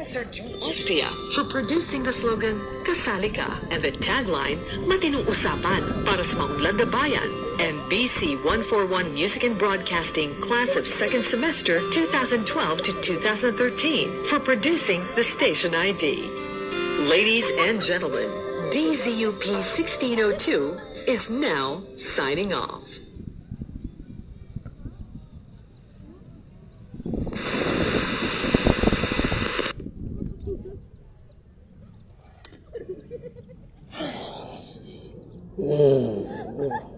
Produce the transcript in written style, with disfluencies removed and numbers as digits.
Austria for producing the slogan, Kasali Ka, and the tagline, Matinong Usapan para sa maunlad na bayan, and BC 141 Music and Broadcasting Class of Second Semester 2012 to 2013 for producing the station ID. Ladies and gentlemen, DZUP 1602 is now signing off. Mm.